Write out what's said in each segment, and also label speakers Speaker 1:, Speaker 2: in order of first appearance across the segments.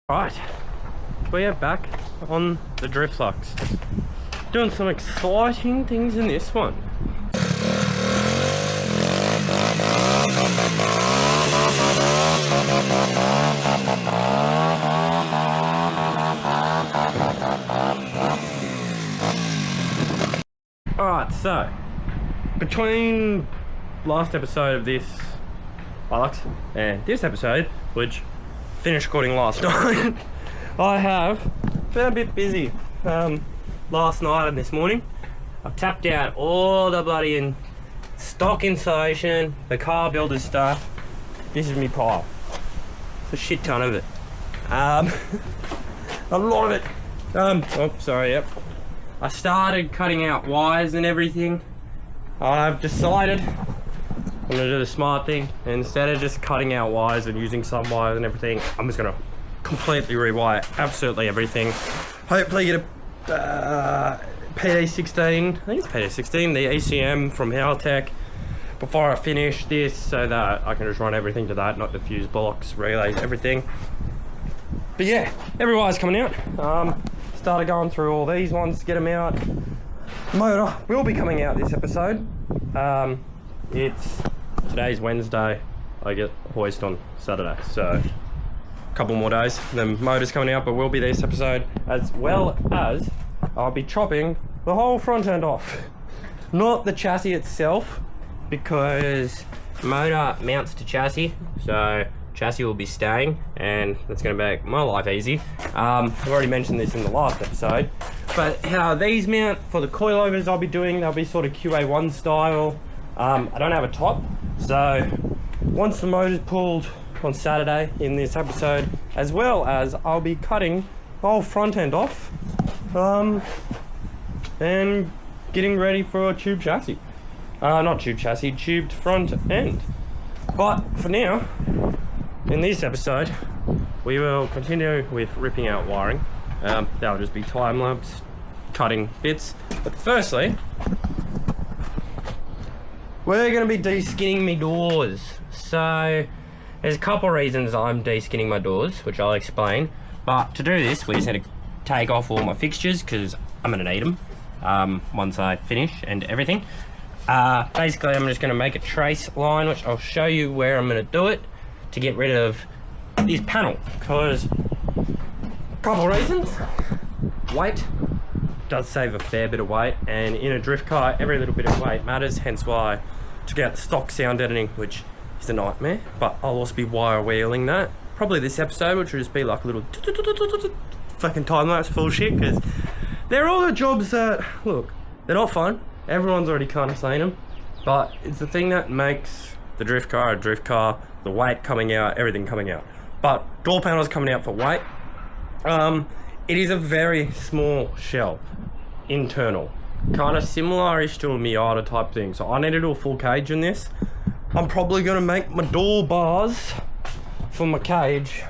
Speaker 1: Right, we are back on the DriftLux, doing some exciting things in this one. Alright, so between last episode of this hilux and this episode, which finished recording last night, I have been a bit busy last night and this morning. I've tapped out all the bloody stock insulation, the car builder stuff. This is me pile. It's a shit ton of it. A lot of it. Oh, sorry, yep. I started cutting out wires and everything. I've decided I'm gonna do the smart thing. And instead of just cutting out wires and using some wires and everything, I'm just gonna completely rewire absolutely everything. Hopefully get a PD16, I think it's PD16, the ECM from Haltech before I finish this, so that I can just run everything to that, not the fuse blocks, relays, everything. But yeah, every wire's coming out. Started going through all these ones to get them out. Motor will be coming out this episode. Today's Wednesday. I get hoist on Saturday, so a couple more days. Then motor's coming out, but will be this episode, as well as I'll be chopping the whole front end off. Not the chassis itself, because motor mounts to chassis, so chassis will be staying, and that's going to make my life easy. I've already mentioned this in the last episode, but how these mount for the coilovers I'll be doing, they'll be sort of QA1 style. I don't have a top, so once the motor's pulled on Saturday in this episode, as well as I'll be cutting the whole front end off and getting ready for a tube chassis. Not tube chassis, tubed front end. But for now, in this episode, we will continue with ripping out wiring. That'll just be time lapse, cutting bits. But firstly, we're going to be de-skinning my doors. So there's a couple of reasons I'm de-skinning my doors, which I'll explain. But to do this, we just had to take off all my fixtures, because I'm going to need them once I finish and everything. Basically, I'm just going to make a trace line, which I'll show you where I'm going to do it, to get rid of this panel, because a couple of reasons. Weight does save a fair bit of weight, and in a drift car every little bit of weight matters, hence why I took out the stock sound editing, which is a nightmare. But I'll also be wire wheeling that probably this episode, which will just be like a little fucking time lapse full shit, because they're all the jobs that, look, they're not fun, everyone's already kind of seen them, but it's the thing that makes the drift car a drift car, the weight coming out, everything coming out. But door panels coming out for weight. It is a very small shell, internal, kind of similar-ish to a Miata type thing. So I need to do a full cage in this. I'm probably going to make my door bars for my cage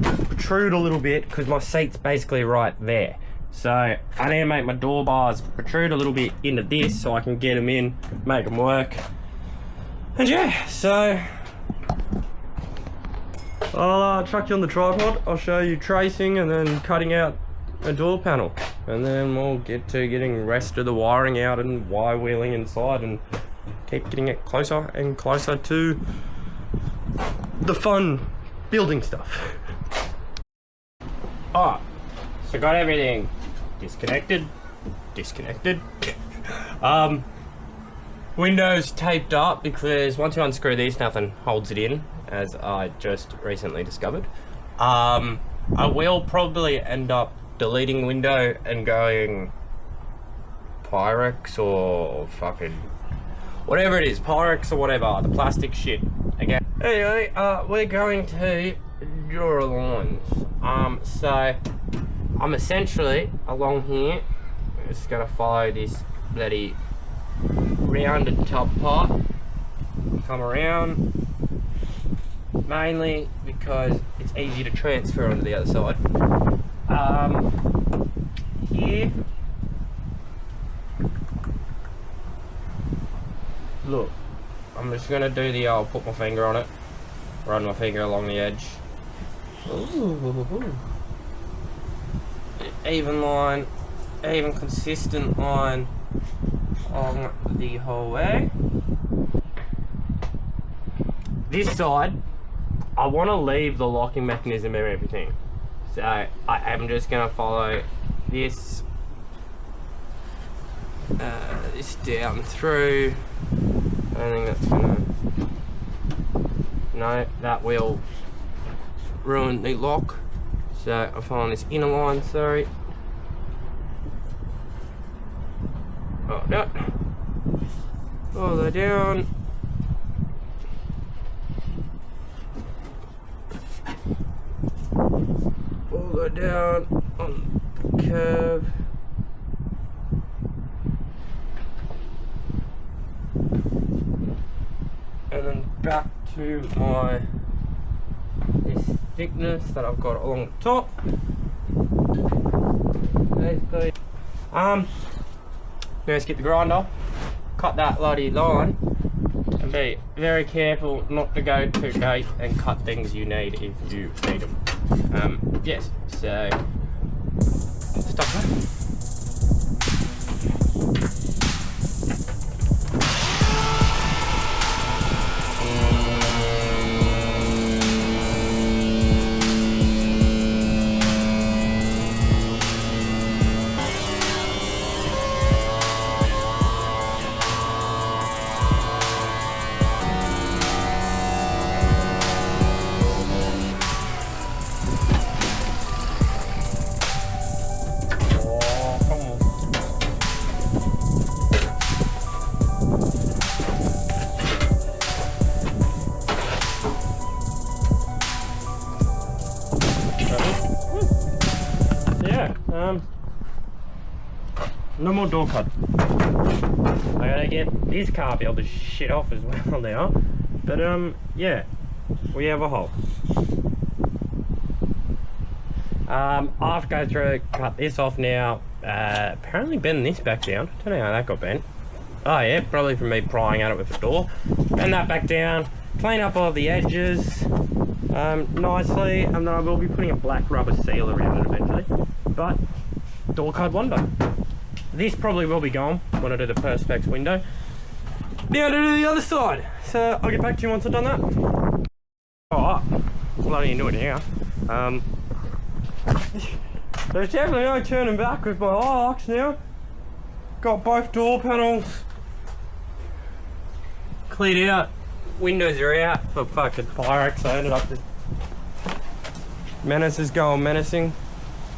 Speaker 1: protrude a little bit, because my seat's basically right there. So I need to make my door bars protrude a little bit into this, so I can get them in, make them work. And yeah, so I'll chuck you on the tripod, I'll show you tracing and then cutting out a door panel, and then we'll get to getting the rest of the wiring out and wire wheeling inside, and keep getting it closer and closer to the fun building stuff. Alright, so got everything disconnected. Windows taped up, because once you unscrew these, nothing holds it in, as I just recently discovered. I will probably end up deleting window and going Pyrex or fucking whatever it is, Pyrex or whatever, the plastic shit again. Anyway, we're going to draw lines. So I'm essentially along here, just gonna follow this bloody rounded top part, come around, mainly because it's easy to transfer onto the other side. Here, look, I'm just gonna do the put my finger on it, run my finger along the edge, Ooh. Even line, even consistent line on the whole way. This side, I want to leave the locking mechanism and everything. So I am just going to follow this this down through. I don't think that's gonna, no, that will ruin the lock. So I'm following this inner line, sorry. Oh no. All the way down. All the way down on the curve. And then back to my this thickness that I've got along the top. Basically, let's get the grinder, cut that bloody line, and be very careful not to go too deep and cut things you need if you need them. Yes, so stop that. No more door cut. I gotta get this car built this shit off as well now. But yeah, we have a hole. I have to go through, cut this off now. Apparently bend this back down. I don't know how that got bent. Oh yeah, probably from me prying at it with the door. Bend that back down, clean up all the edges nicely, and then I will be putting a black rubber seal around it eventually. But door cut wonder. This probably will be gone when I do the Perspex window. Now to do the other side. So I'll get back to you once I've done that. Oh, bloody into it now. There's definitely no turning back with my hilux now. Got both door panels cleared out. Windows are out for fucking Pyrex. I ended up with Menace going menacing.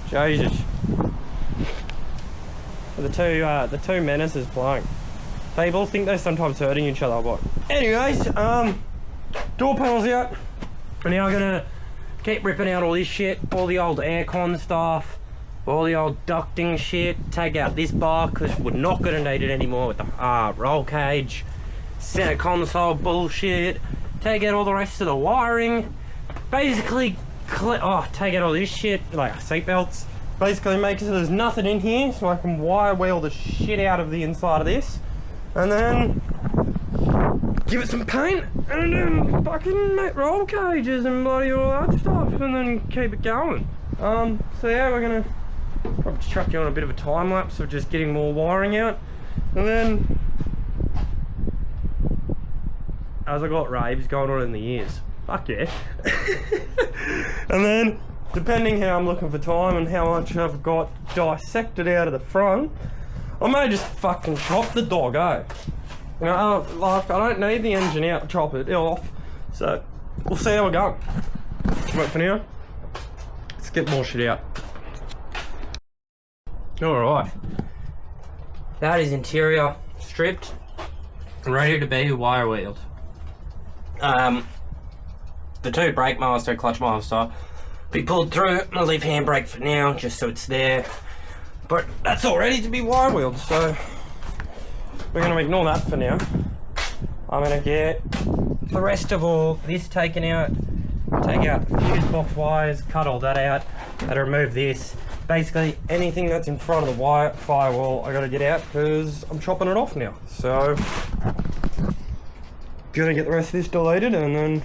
Speaker 1: Jesus. The two menaces playing. They both think they're sometimes hurting each other, but anyways, door panels out. And now I'm gonna keep ripping out all this shit, all the old aircon stuff, all the old ducting shit, take out this bar because we're not gonna need it anymore with the roll cage, center console bullshit, take out all the rest of the wiring, basically take out all this shit, like seatbelts. Basically make it so there's nothing in here so I can wire wheel the shit out of the inside of this and then give it some paint and then fucking make roll cages and bloody all that stuff and then keep it going. So yeah, we're gonna probably just chuck you on a bit of a time lapse of just getting more wiring out and then as I got raves going on in the ears. Fuck yeah. And then depending how I'm looking for time and how much I've got dissected out of the front, I may just fucking chop the doggo. You know, like I don't need the engine out to chop it off, so we'll see how we go. But for now, let's get more shit out. Alright, that is interior stripped and ready to be wire wheeled. The two brake master, clutch master, be pulled through. I'll leave handbrake for now, just so it's there. But that's all ready to be wire wheeled, so we're going to ignore that for now. I'm going to get the rest of all this taken out, take out the fuse box wires, cut all that out, and remove this. Basically, anything that's in front of the firewall, I got to get out because I'm chopping it off now. So, going to get the rest of this deleted and then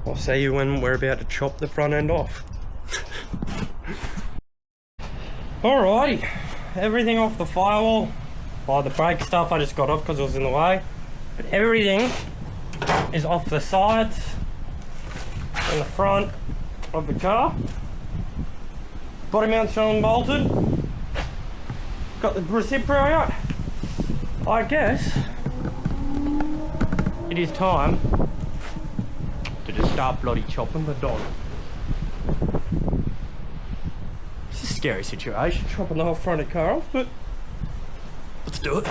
Speaker 1: I'll see you when we're about to chop the front end off. Alrighty, everything off the firewall. Well, the brake stuff I just got off because it was in the way. But everything is off the sides and the front of the car. Body mount's still bolted. Got the receipt out. I guess it is time to just start bloody chopping the dog. It's a scary situation, chopping the whole front of the car off, but let's do it.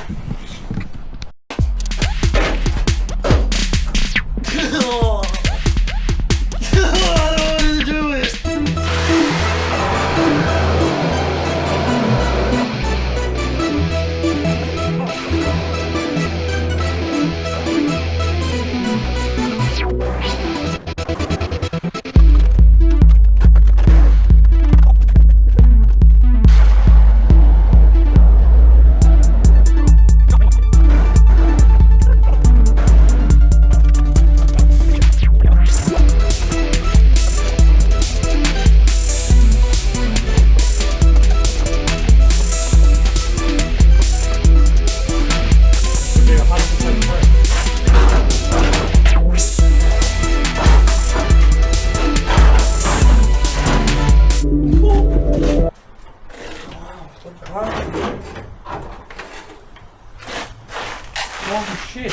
Speaker 1: Oh shit.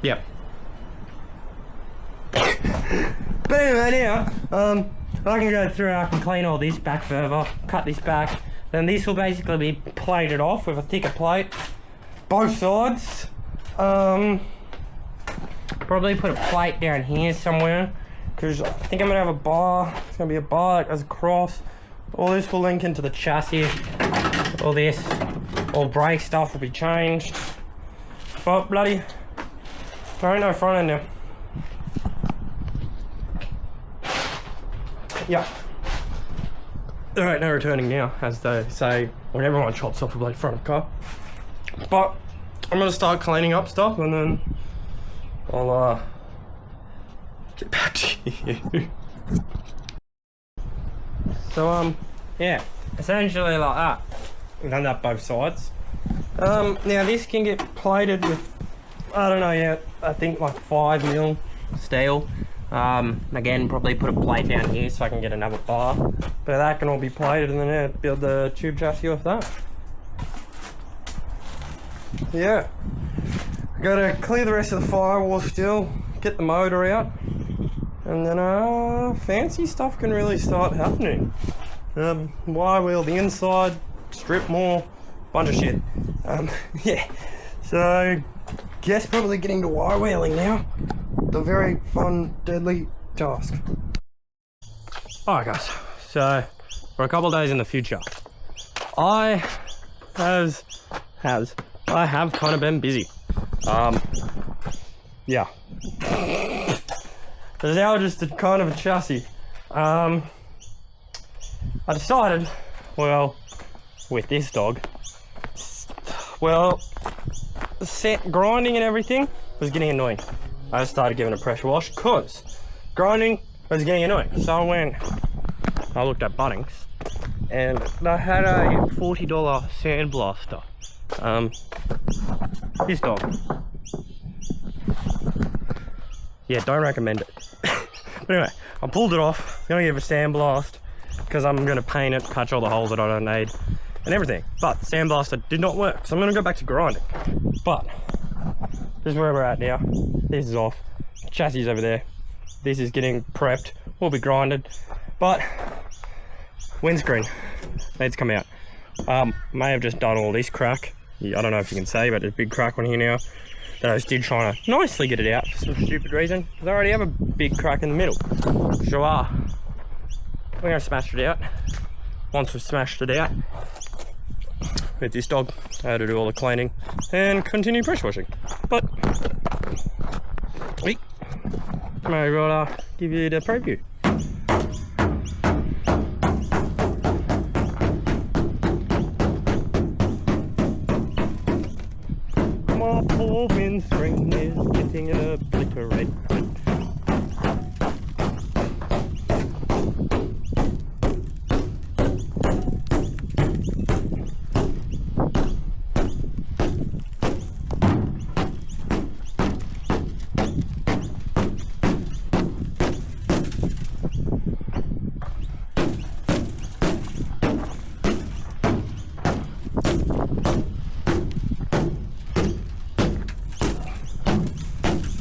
Speaker 1: Yep. But anyway, now, I can go through, I can clean all this back further, cut this back, then this will basically be plated off with a thicker plate, both sides. Probably put a plate down here somewhere, because I think I'm going to have a bar. It's going to be a bar that goes across. All this will link into the chassis. All brake stuff will be changed. But bloody, there ain't no front end now. Yeah. There ain't no returning now, as they say when everyone chops off a blade front of the car. But I'm gonna start cleaning up stuff and then I'll get back to you. So yeah, essentially like that. We've done that both sides. Now this can get plated with, I don't know yet, I think like 5mm steel. Again, probably put a plate down here so I can get another bar. But that can all be plated and then build the tube chassis with that. Yeah. Gotta clear the rest of the firewall still, get the motor out, and then fancy stuff can really start happening. Wire wheel the inside, strip more, bunch of shit. Yeah. So guess probably getting to wire wheeling now. The very fun, deadly task. Alright guys, so for a couple of days in the future, I have kind of been busy. Yeah. There's now just a kind of a chassis. I decided, well, with this dog, well, grinding and everything was getting annoying. I started giving it a pressure wash because grinding was getting annoying. So I looked at Bunnings and they had a $40 sandblaster. This dog. Yeah, don't recommend it. But anyway, I pulled it off. I'm gonna give it a sandblast because I'm gonna paint it, patch all the holes that I don't need and everything. But sandblaster did not work, so I'm gonna go back to grinding. But this is where we're at now. This is off. Chassis is over there. This is getting prepped. Will be grinded. But windscreen needs to come out. May have just done all this crack. I don't know if you can see, but there's a big crack on here now that I was still trying to nicely get it out for some stupid reason. Because I already have a big crack in the middle. So we're gonna smash it out. Once we've smashed it out with this dog, I had to do all the cleaning and continue pressure washing. But may as well give you the preview. My poor windscreen is getting a flicker red.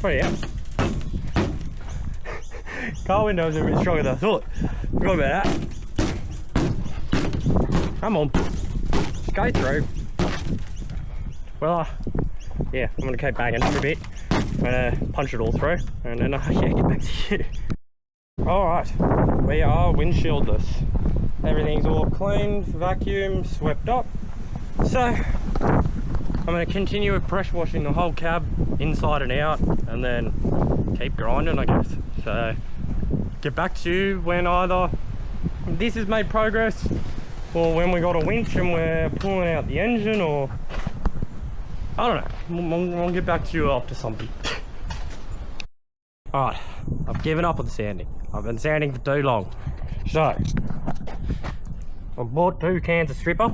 Speaker 1: Oh yeah. Car windows are a bit stronger than I thought. Forgot about that. Come on. Just go through. Well, yeah, I'm gonna keep banging for a bit. I'm gonna punch it all through and then yeah, get back to you. Alright, we are windshieldless. Everything's all cleaned, vacuumed, swept up. So, I'm going to continue with pressure washing the whole cab inside and out and then keep grinding, I guess. So get back to you when either this has made progress or when we got a winch and we're pulling out the engine, or I don't know. I'll get back to you after something. Alright, I've given up on sanding. I've been sanding for too long. So I bought 2 cans of stripper.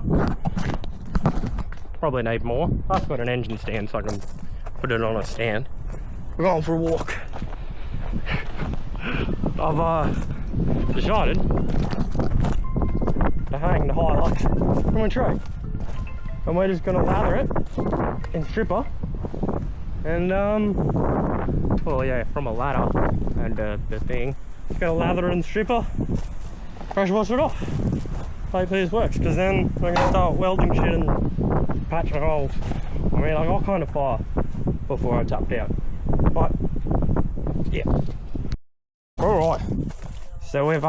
Speaker 1: Probably need more. I've got an engine stand so I can put it on a stand. We're going for a walk. I've decided to hang the hilux from a tree. And we're just gonna lather it in stripper. And well yeah, from a ladder and the thing. Just gonna lather it in stripper, pressure wash it off. Hopefully this works, because then we're gonna start welding shit and patching holes. I mean, I got kind of far before I tapped out, but yeah. All right, so we've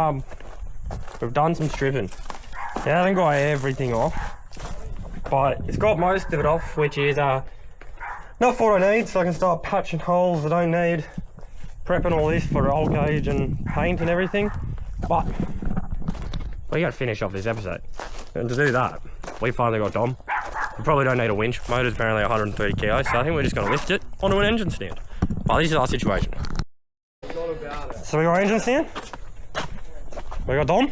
Speaker 1: done some stripping. It hasn't got everything off, but it's got most of it off, which is not what I need, so I can start patching holes I don't need, prepping all this for roll cage and paint and everything. But we gotta finish off this episode, and to do that, we finally got Dom. We probably don't need a winch. Motor's apparently 130 kilos, so I think we're just gonna lift it onto an engine stand. But this is our situation. So we got our engine stand, we got Dom,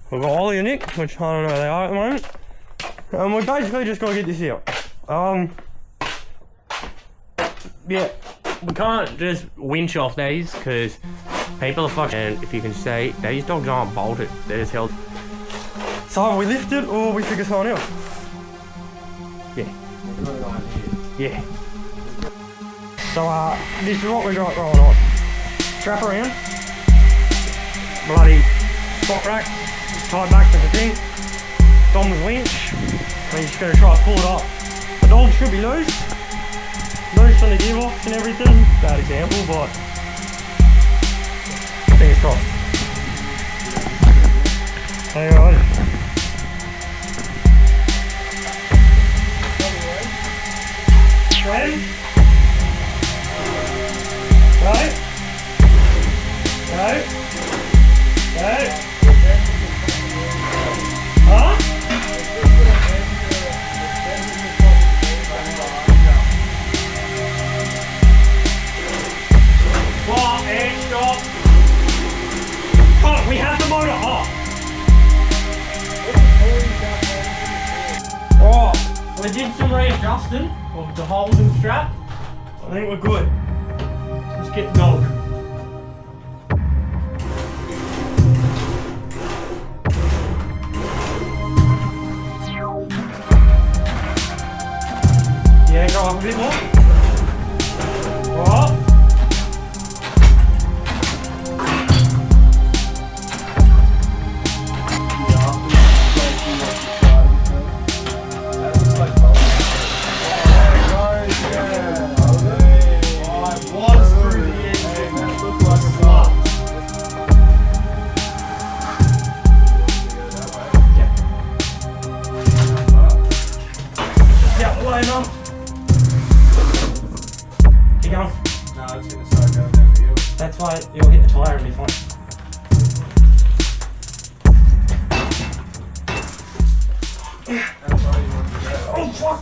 Speaker 1: we've got Ollie and Nick, which I don't know where they are at the moment, and we basically just gotta get this out. Yeah, we can't just winch off these because people are fucking, and if you can see, these dogs aren't bolted, they're just held. So we lift it or we figure something out. Yeah. Yeah. So this is what we got going on. Strap around, bloody spot rack, tied back to the thing, Dom's winch, and you're just gonna try to pull it up. The dog should be loose on the gearbox and everything. Bad example, but fingers crossed. Hang on. Ready? Right? Right? Right? Huh? Well, and stop. God, we have the motor off. Oh, we did some readjusting of the holes and strap. I think we're good. Let's get the dog. Yeah, go up a bit more. Oh.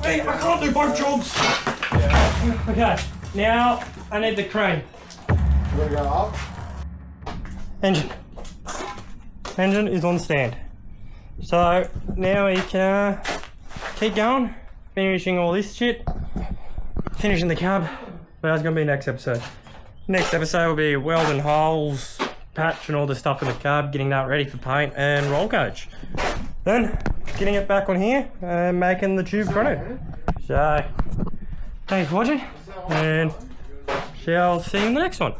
Speaker 1: me, I can't do both jobs. Yeah. Okay, now I need the crane.
Speaker 2: You want to go up?
Speaker 1: Engine. Engine is on stand. So now we can keep going, finishing all this shit, finishing the cab. But that's gonna be next episode. Next episode will be welding holes, patching all the stuff in the cab, getting that ready for paint and roll coach. Then getting it back on here and making the tube front end. So thanks for watching, and shall see you in the next one.